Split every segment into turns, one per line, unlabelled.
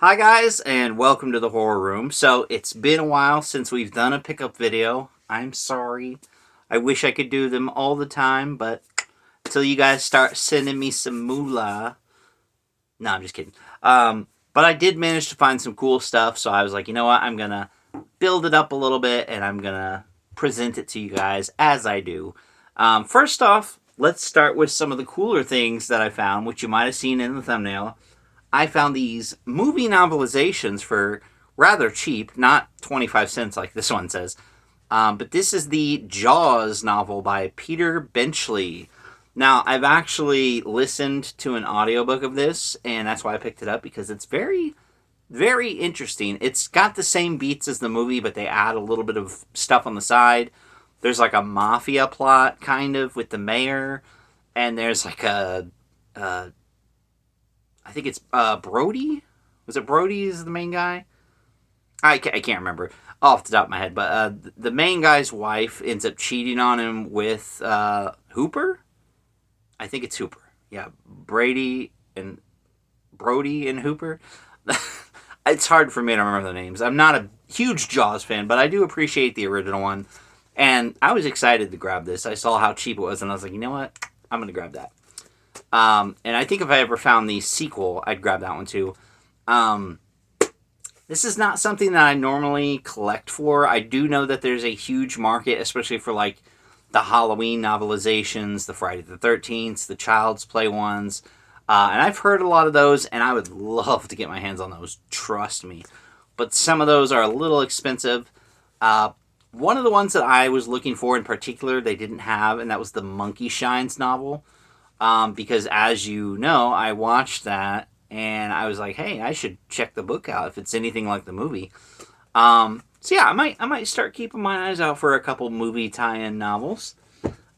Hi guys, and welcome to the horror room. So it's been a while since we've done a pickup video. I'm sorry. I wish I could do them all the time, but until you guys start sending me some moolah. No, I'm just kidding. But I did manage to find some cool stuff, so I was like, you know what? I'm gonna build it up a little bit, and I'm gonna present it to you guys as I do. First off, let's start with some of the cooler things that I found, which you might have seen in the thumbnail. I found these movie novelizations for rather cheap, not 25 cents like this one says. But this is the Jaws novel by Peter Benchley. Now, I've actually listened to an audiobook of this, and that's why I picked it up because it's very, very interesting. It's got the same beats as the movie, but they add a little bit of stuff on the side. There's like a mafia plot, kind of, with the mayor, and there's like a I think it's Brody. Was it Brody is the main guy? I can't remember off the top of my head, but the main guy's wife ends up cheating on him with Hooper. I think it's Hooper. Yeah, Brody and Hooper. It's hard for me to remember the names. I'm not a huge Jaws fan, but I do appreciate the original one. And I was excited to grab this. I saw how cheap it was, and I was like, you know what? I'm going to grab that. And I think if I ever found the sequel, I'd grab that one too. This is not something that I normally collect for. I do know that there's a huge market, especially for like the Halloween novelizations, the Friday the 13th, the Child's Play ones. And I've heard a lot of those, and I would love to get my hands on those, trust me. But some of those are a little expensive. One of the ones that I was looking for in particular, they didn't have, and that was the Monkey Shines novel. Because as you know, I watched that and I was like, hey, I should check the book out if it's anything like the movie. So yeah, I might start keeping my eyes out for a couple movie tie-in novels.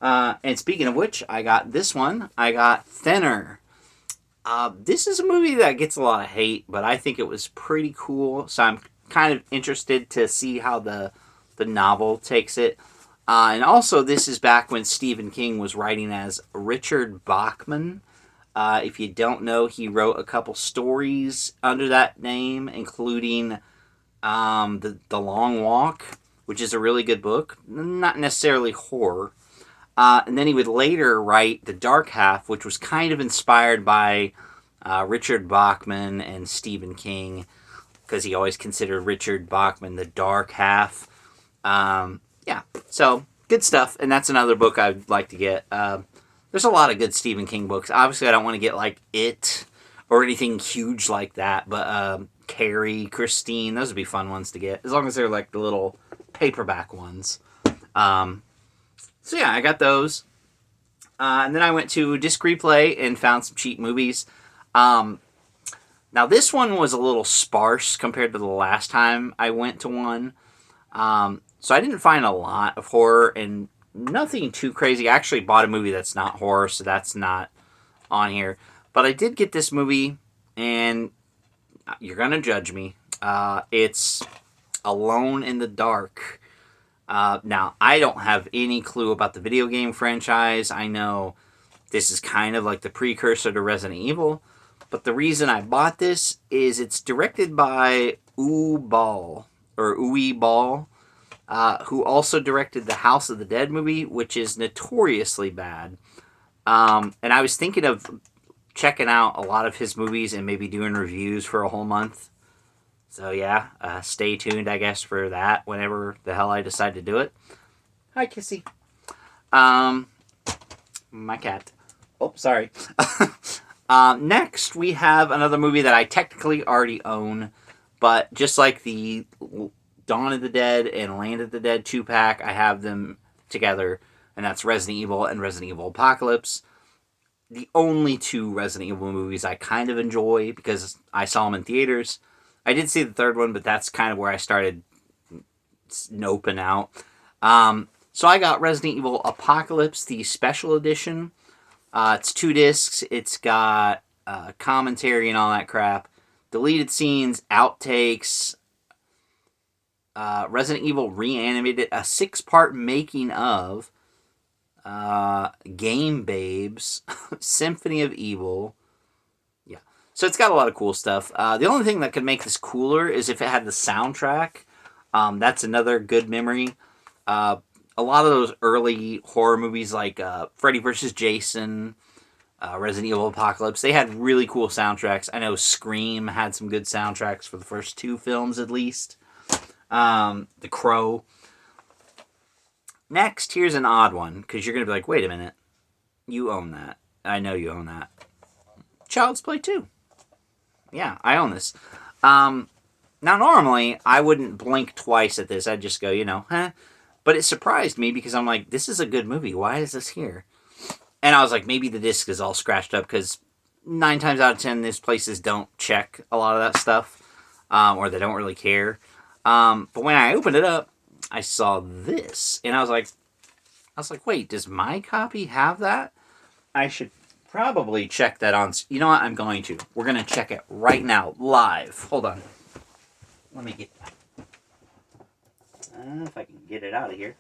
And speaking of which, I got this one. I got Thinner. This is a movie that gets a lot of hate, but I think it was pretty cool. So I'm kind of interested to see how the novel takes it. And also, this is back when Stephen King was writing as Richard Bachman. If you don't know, he wrote a couple stories under that name, including the Long Walk, which is a really good book. Not necessarily horror. And then he would later write The Dark Half, which was kind of inspired by Richard Bachman and Stephen King, because he always considered Richard Bachman the dark half. Yeah, so good stuff, and that's another book I'd like to get. There's a lot of good Stephen King books. Obviously, I don't want to get like It or anything huge like that, but Carrie, Christine, those would be fun ones to get, as long as they're like the little paperback ones. So yeah, I got those. And then I went to Disc Replay and found some cheap movies. Now this one was a little sparse compared to the last time I went to one. So I didn't find a lot of horror and nothing too crazy. I actually bought a movie that's not horror, so that's not on here. But I did get this movie, and you're going to judge me. It's Alone in the Dark. Now, I don't have any clue about the video game franchise. I know this is kind of like the precursor to Resident Evil. But the reason I bought this is it's directed by Uwe Ball, who also directed the House of the Dead movie, which is notoriously bad. And I was thinking of checking out a lot of his movies and maybe doing reviews for a whole month. So yeah, stay tuned, I guess, for that whenever the hell I decide to do it. Hi, Kissy. My cat. Oh, sorry. Next, we have another movie that I technically already own, but just like the Dawn of the Dead and Land of the Dead 2-pack, I have them together, and that's Resident Evil and Resident Evil Apocalypse. The only two Resident Evil movies I kind of enjoy because I saw them in theaters. I did see the third one, but that's kind of where I started noping out. So I got Resident Evil Apocalypse, the special edition. It's 2 discs. It's got commentary and all that crap. Deleted scenes, outtakes, Resident Evil Reanimated, a 6-part making of, Game Babes, Symphony of Evil. Yeah. So it's got a lot of cool stuff. The only thing that could make this cooler is if it had the soundtrack. That's another good memory. A lot of those early horror movies like Freddy vs. Jason, Resident Evil Apocalypse, they had really cool soundtracks. I know Scream had some good soundtracks for the first 2 films at least. The Crow. Next, here's an odd one, because you're going to be like, wait a minute. You own that. I know you own that. Child's Play 2. Yeah, I own this. Now, normally, I wouldn't blink twice at this. I'd just go, huh? But it surprised me because I'm like, this is a good movie. Why is this here? And I was like, maybe the disc is all scratched up because 9 times out of 10, these places don't check a lot of that stuff. Or they don't really care. But when I opened it up, I saw this. And I was like, wait, does my copy have that? I should probably check that on. You know what? I'm going to. We're going to check it right now, live. Hold on. Let me get that. If I can get it out of here.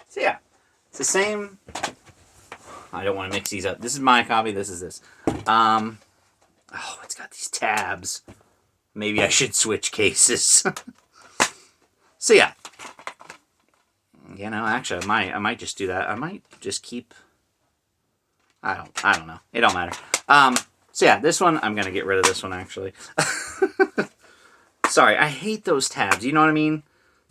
So yeah, it's the same. I don't want to mix these up. This is my copy. This is this. Oh, it's got these tabs. Maybe I should switch cases. So yeah. Actually, I might just do that. I might just keep. I don't know. It don't matter. So yeah, this one I'm gonna get rid of this one actually. Sorry, I hate those tabs. You know what I mean?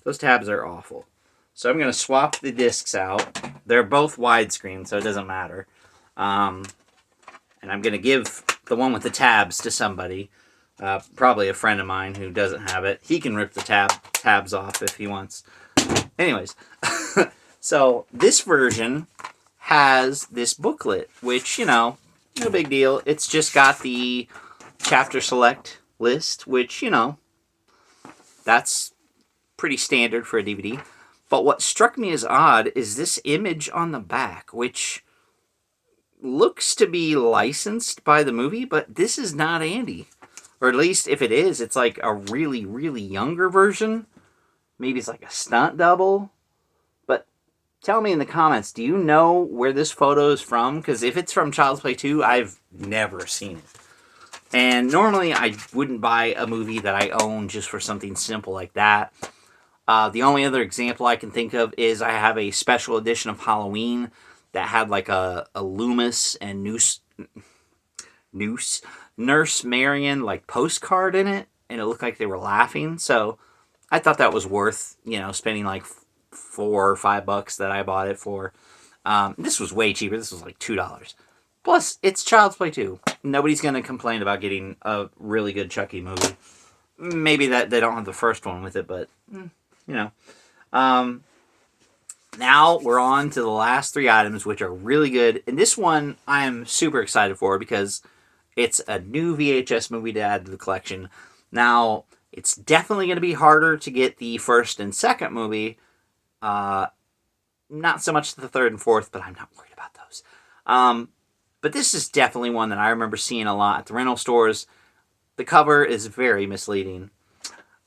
Those tabs are awful. So I'm going to swap the discs out. They're both widescreen, so it doesn't matter. And I'm going to give the one with the tabs to somebody. Probably a friend of mine who doesn't have it. He can rip the tabs off if he wants. Anyways, so this version has this booklet, which, no big deal. It's just got the chapter select list, which, that's pretty standard for a DVD. But what struck me as odd is this image on the back, which looks to be licensed by the movie, but this is not Andy. Or at least if it is, it's like a really, really younger version. Maybe it's like a stunt double. But tell me in the comments, do you know where this photo is from? Because if it's from Child's Play 2, I've never seen it. And normally I wouldn't buy a movie that I own just for something simple like that. The only other example I can think of is I have a special edition of Halloween that had like a Loomis and Nurse Marion like postcard in it, and it looked like they were laughing. So I thought that was worth, spending like $4 or $5 that I bought it for. This was way cheaper. This was like $2. Plus, it's Child's Play 2. Nobody's going to complain about getting a really good Chucky movie. Maybe that they don't have the first one with it, but, Now we're on to the last 3 items, which are really good. And this one I am super excited for because it's a new VHS movie to add to the collection. Now, it's definitely going to be harder to get the first and second movie. Not so much the third and fourth, but I'm not worried about those. But this is definitely one that I remember seeing a lot at the rental stores. The cover is very misleading.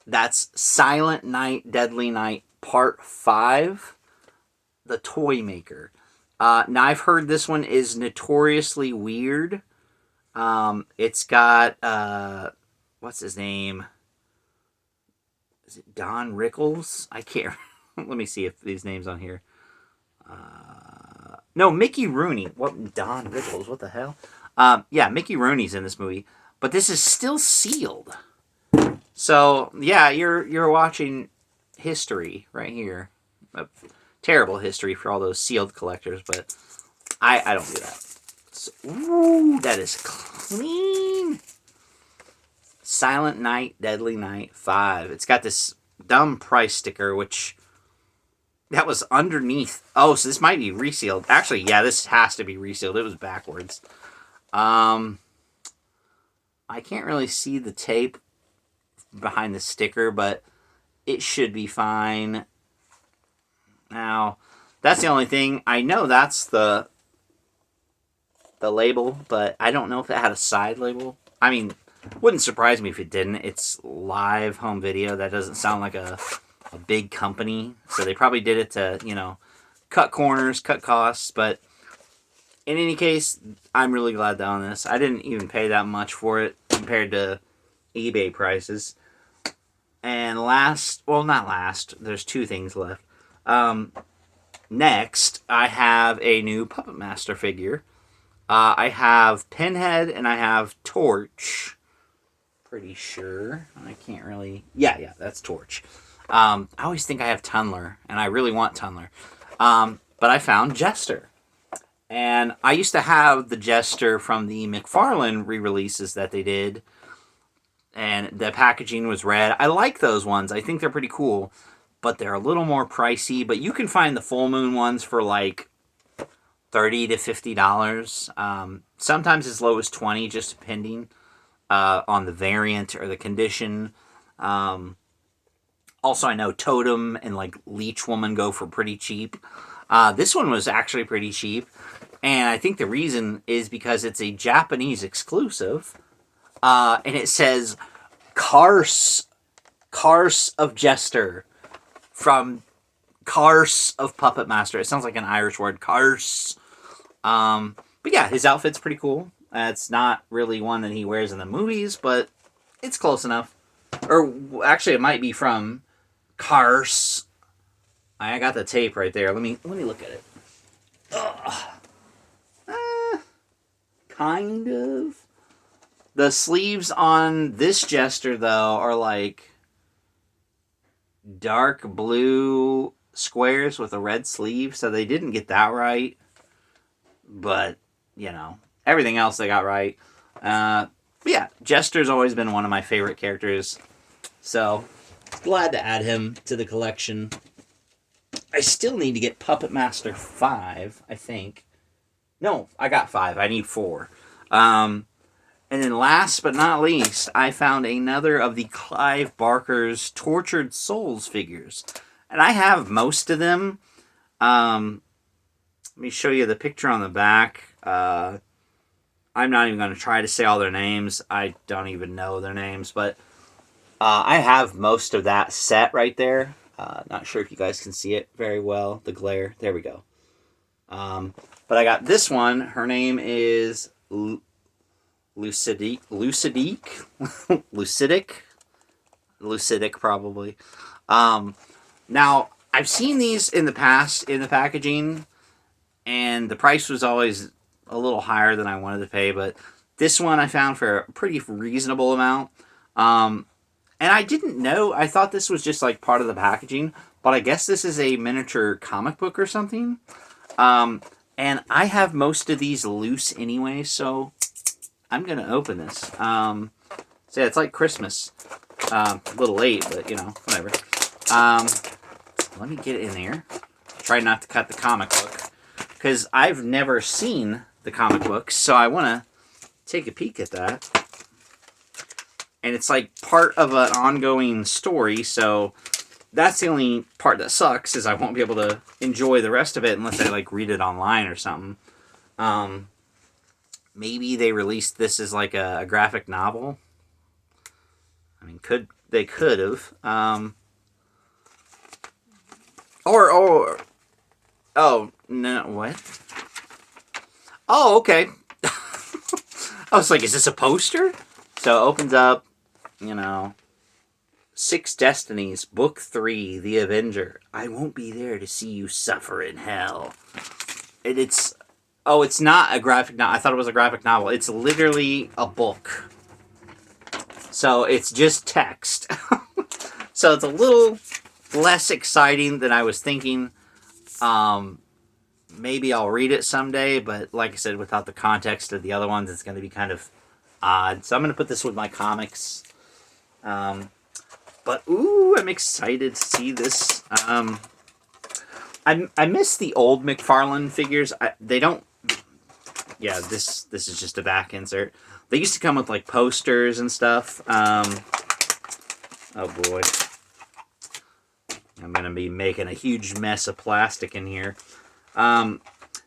That's Silent Night, Deadly Night, Part 5, The Toy Maker. Now, I've heard this one is notoriously weird. It's got, what's his name? Is it Don Rickles? I can't. Let me see if these names on here. No, Mickey Rooney. What? Don Rickles? What the hell? Yeah, Mickey Rooney's in this movie, but this is still sealed. So yeah, you're watching history right here. A terrible history for all those sealed collectors, but I don't do that. So, ooh, that is clean. Silent Night, Deadly Night 5. It's got this dumb price sticker, which that was underneath. Oh, so this might be resealed. Actually, yeah, this has to be resealed. It was backwards. I can't really see the tape behind the sticker, but it should be fine. Now, that's the only thing. I know that's the label, but I don't know if it had a side label. I mean, wouldn't surprise me if it didn't. It's live home video. That doesn't sound like a big company. So they probably did it to, cut corners, cut costs. But in any case, I'm really glad to own this. I didn't even pay that much for it compared to eBay prices. And not last, there's two things left. Next, I have a new Puppet Master figure. I have Pinhead and I have Torch. Pretty sure. I can't really... Yeah, that's Torch. I always think I have Tunler, and I really want Tunler. But I found Jester. And I used to have the Jester from the McFarlane re-releases that they did. And the packaging was red. I like those ones. I think they're pretty cool. But they're a little more pricey. But you can find the full moon ones for like $30 to $50. Sometimes as low as $20, just depending on the variant or the condition. Also, I know Totem and like Leech Woman go for pretty cheap. This one was actually pretty cheap. And I think the reason is because it's a Japanese exclusive. And it says Cars of Jester from Cars of Puppet Master. It sounds like an Irish word, Cars. But yeah, his outfit's pretty cool. It's not really one that he wears in the movies, but it's close enough. Or actually, it might be from Cars. I got the tape right there. Let me look at it. Kind of. The sleeves on this Jester, though, are like dark blue squares with a red sleeve, so they didn't get that right. But, you know, everything else they got right. But yeah, Jester's always been one of my favorite characters, so glad to add him to the collection. I still need to get Puppet Master 5, I think. No, I got 5. I need 4. And then last but not least, I found another of the Clive Barker's Tortured Souls figures. And I have most of them. Let me show you the picture on the back. I'm not even going to try to say all their names. I don't even know their names. But I have most of that set right there. Not sure if you guys can see it very well. The glare. There we go. But I got this one. Her name is Lucidic probably. Now, I've seen these in the past in the packaging, and the price was always a little higher than I wanted to pay, but this one I found for a pretty reasonable amount. And I didn't know, I thought this was just like part of the packaging, but I guess this is a miniature comic book or something. And I have most of these loose anyway, so I'm going to open this. So yeah, it's like Christmas. A little late, but you know, whatever. Let me get in there. Try not to cut the comic book, because I've never seen the comic book, so I want to take a peek at that. And it's like part of an ongoing story, so that's the only part that sucks, is I won't be able to enjoy the rest of it unless I like read it online or something. Maybe they released this as like a graphic novel. I mean, they could have. Oh, no, what? Oh, okay. I was like, is this a poster? So it opens up, you know, 6 Destinies, Book 3, The Avenger. I won't be there to see you suffer in hell. It's not a graphic novel. I thought it was a graphic novel. It's literally a book. So it's just text. So it's a little less exciting than I was thinking. Maybe I'll read it someday, but like I said, without the context of the other ones, it's going to be kind of odd. So I'm going to put this with my comics. But ooh, I'm excited to see this. I miss the old McFarlane figures. They don't. Yeah, this is just a back insert. They used to come with like posters and stuff. Oh boy, I'm gonna be making a huge mess of plastic in here. Now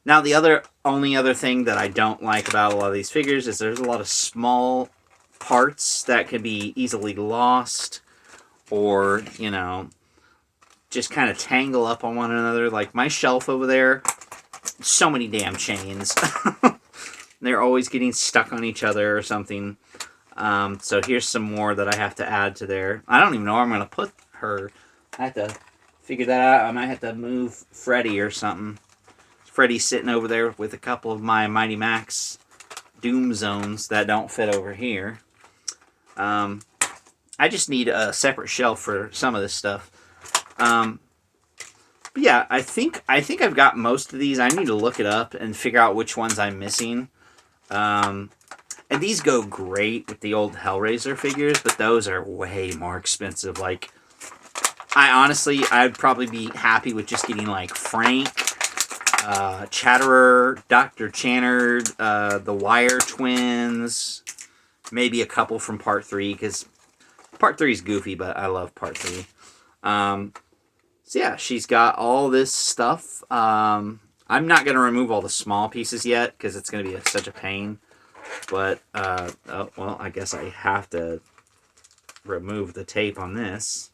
the only other thing that I don't like about a lot of these figures is there's a lot of small parts that can be easily lost, or you know, just kind of tangle up on one another. Like my shelf over there, So many damn chains. They're always getting stuck on each other or something. So here's some more that I have to add to there. I don't even know where I'm going to put her. I have to figure that out. I might have to move Freddy or something. Freddy's sitting over there with a couple of my Mighty Max Doom Zones that don't fit over here. I just need a separate shelf for some of this stuff. But yeah, I think I've got most of these. I need to look it up and figure out which ones I'm missing. And these go great with the old Hellraiser figures, but those are way more expensive. Like, I'd probably be happy with just getting like Frank, Chatterer, Dr. Channard, the Wire Twins, maybe a couple from Part 3, because Part 3 is goofy, but I love Part 3. So yeah, she's got all this stuff. I'm not going to remove all the small pieces yet, because it's going to be such a pain. But, oh, well, I guess I have to remove the tape on this.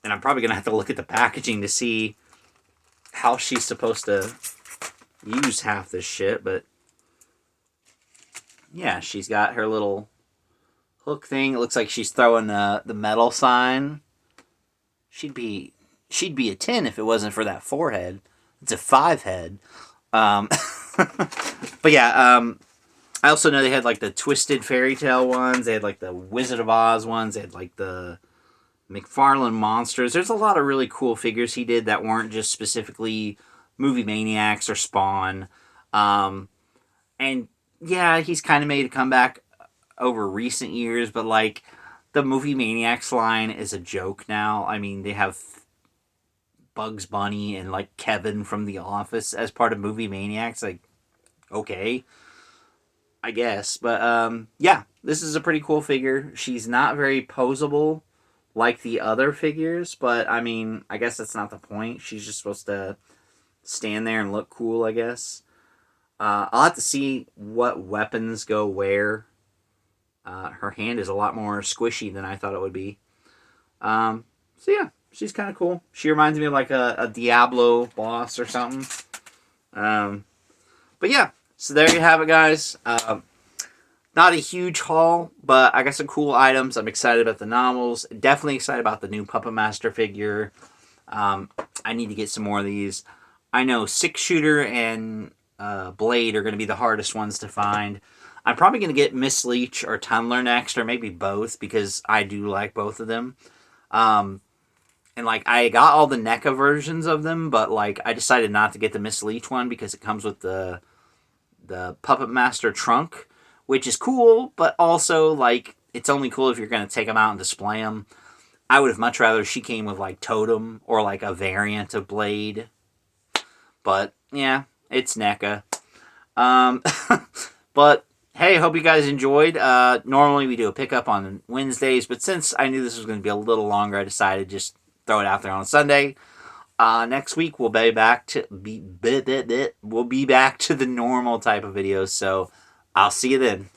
And I'm probably going to have to look at the packaging to see how she's supposed to use half this shit. But, yeah, she's got her little hook thing. It looks like she's throwing the metal sign. She'd be a 10 if it wasn't for that forehead. It's a 5 head. But yeah, I also know they had like the Twisted Fairy Tale ones. They had like the Wizard of Oz ones. They had like the McFarlane Monsters. There's a lot of really cool figures he did that weren't just specifically Movie Maniacs or Spawn. And yeah, he's kind of made a comeback over recent years, but like the Movie Maniacs line is a joke now. I mean, they have Bugs Bunny and like Kevin from The Office as part of Movie Maniacs. Like, okay, I guess. But yeah, this is a pretty cool figure. She's not very posable like the other figures, but I mean, I guess that's not the point. She's just supposed to stand there and look cool, I guess. I'll have to see what weapons go where. Her hand is a lot more squishy than I thought it would be. So yeah, she's kind of cool. She reminds me of like a Diablo boss or something. But yeah, so there you have it, guys. Not a huge haul, but I got some cool items. I'm excited about the novels. Definitely excited about the new Puppet Master figure. I need to get some more of these. I know Six Shooter and Blade are going to be the hardest ones to find. I'm probably going to get Miss Leech or Tunneler next, or maybe both, because I do like both of them. And like, I got all the NECA versions of them, but like, I decided not to get the Miss Leech one because it comes with the Puppet Master trunk, which is cool, but also like, it's only cool if you're going to take them out and display them. I would have much rather she came with like Totem or like a variant of Blade. But yeah, it's NECA. But hey, hope you guys enjoyed. Normally we do a pickup on Wednesdays, but since I knew this was going to be a little longer, I decided to just throw it out there on Sunday. Next week we'll be back to the normal type of videos. So I'll see you then.